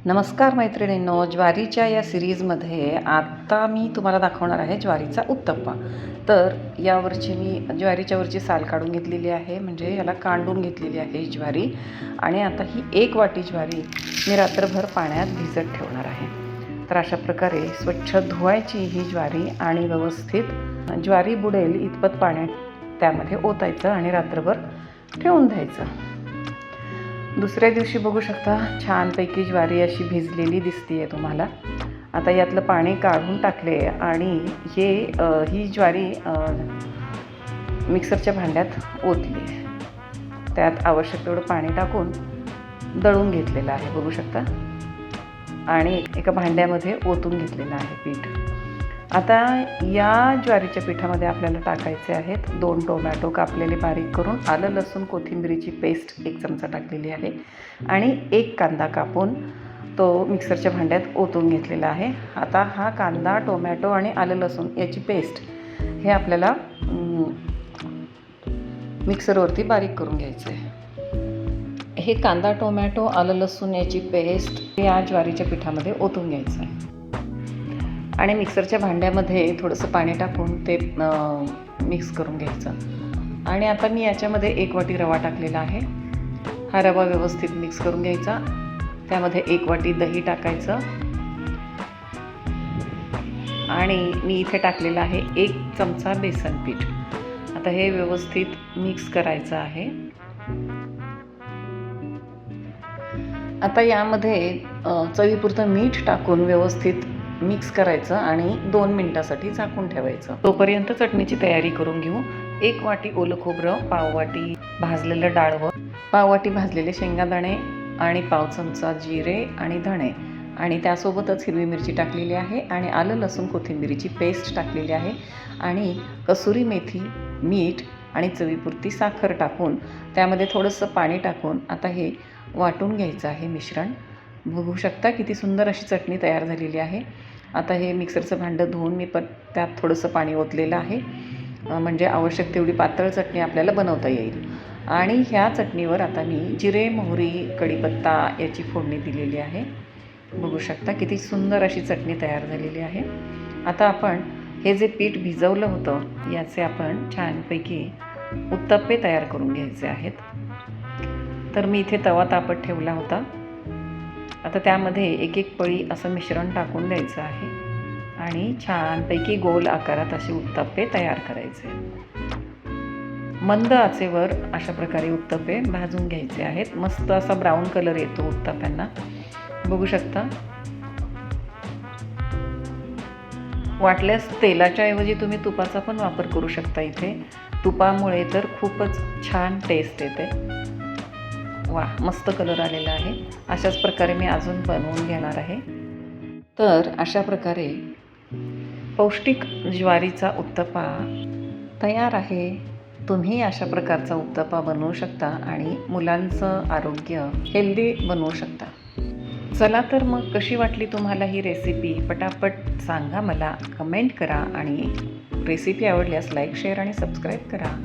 नमस्कार मैत्रिणींनो, ज्वारीच्या या सिरीजमध्ये आता मी तुम्हाला दाखवणार आहे ज्वारीचा उत्तप्पा. तर यावरची मी ज्वारीच्या वरची साल काढून घेतलेली आहे, म्हणजे याला कांडून घेतलेली आहे ज्वारी. आणि आता ही 1 वाटी ज्वारी मी रात्रभर पाण्यात भिजत ठेवणार आहे. तर अशा प्रकारे स्वच्छ धुवायची ही ज्वारी आणि व्यवस्थित ज्वारी बुडेल इतपत पाण्यात त्यामध्ये ओतायचं आणि रात्रभर ठेवून द्यायचं. दुसऱ्या दिवशी बघू शकता छानपैकी ज्वारी अशी भिजलेली दिसते तुम्हाला. आता यातलं पाणी काढून टाकले आणि ही ज्वारी मिक्सरच्या भांड्यात ओतली. त्यात आवश्यक तेवढं पाणी टाकून दळून घेतलेलं आहे बघू शकता, आणि एका भांड्यामध्ये ओतून घेतलेलं आहे पीठ. आता या ज्वारीच्या पिठामध्ये आपल्याला टाकायचे आहेत 2 टोमॅटो कापलेले बारीक करून, आलं लसूण कोथिंबीरीची पेस्ट 1 चमचा टाकलेली आहे आणि 1 कांदा कापून तो मिक्सरच्या भांड्यात ओतून घेतलेला आहे. आता हा कांदा, टोमॅटो आणि आलं लसूण याची पेस्ट हे आपल्याला मिक्सरवरती बारीक करून घ्यायचं आहे. हे कांदा, टोमॅटो, आलं लसूण याची पेस्ट या ज्वारीच्या पिठामध्ये ओतून घ्यायचं आहे आणि मिक्सरच्या भांड्यामध्ये थोडंसं पाणी टाकून ते मिक्स करून घ्यायचं. आणि आता मी याच्यामध्ये 1 वाटी रवा टाकलेला आहे. हा रवा व्यवस्थित मिक्स करून घ्यायचा. त्यामध्ये 1 वाटी दही टाकायचं आणि मी इथे टाकलेलं आहे 1 चमचा बेसन पीठ. आता हे व्यवस्थित मिक्स करायचं आहे. आता यामध्ये चवीपुरतं मीठ टाकून व्यवस्थित मिक्स करायचं आणि 2 मिनिटासाठी झाकून ठेवायचं. तोपर्यंत चटणीची तयारी करून घेऊ. 1 वाटी ओलं खोबरं, पाव वाटी भाजलेलं डाळवं, पाव वाटी भाजलेले शेंगादाणे आणि पाव चमचा जिरे आणि धणे, आणि त्यासोबतच हिरवी मिरची टाकलेली आहे आणि आलं लसूण कोथिंबीरीची पेस्ट टाकलेली आहे आणि कसुरी मेथी, मीठ आणि चवीपुरती साखर टाकून त्यामध्ये थोडंसं पाणी टाकून आता हे वाटून घ्यायचं आहे मिश्रण. बघू शकता किती सुंदर अशी चटणी तयार झालेली आहे. आता हे मिक्सरचं भांडं धुवून मी त्यात थोडंसं पाणी ओतलेलं आहे, म्हणजे आवश्यक तेवढी पातळ चटणी आपल्याला बनवता येईल. आणि ह्या चटणीवर आता मी जिरे, मोहरी, कढीपत्ता याची फोडणी दिलेली आहे. बघू शकता किती सुंदर अशी चटणी तयार झालेली आहे. आता आपण हे जे पीठ भिजवलं होतं याचे आपण छानपैकी उत्तप्पे तयार करून घ्यायचे आहेत. तर मी इथे तवा तापत ठेवला होता. आता त्यामध्ये 1-1 पळी असं मिश्रण टाकून द्यायचं आहे आणि छानपैकी गोल आकारात असे उत्तप्पे तयार करायचे. मंद आचेवर अशा प्रकारे उत्तप्पे भाजून घ्यायचे आहेत. मस्त असा ब्राऊन कलर येतो उत्तप्प्यांना बघू शकता. वाटल्यास तेलाच्या ऐवजी तुम्ही तुपाचा पण वापर करू शकता. इथे तुपामुळे तर खूपच छान टेस्ट येते. वा, मस्त कलर आलेला आहे. अशाच प्रकारे मी अजून बनवून घेणार आहे. तर अशा प्रकारे पौष्टिक ज्वारीचा उत्तप्पा तयार आहे. तुम्ही अशा प्रकारचा उत्तप्पा बनवू शकता आणि मुलांचं आरोग्य हेल्दी बनवू शकता. चला तर मग कशी वाटली तुम्हाला ही रेसिपी पटापट सांगा मला, कमेंट करा आणि रेसिपी आवडल्यास लाईक, शेअर आणि सबस्क्राईब करा.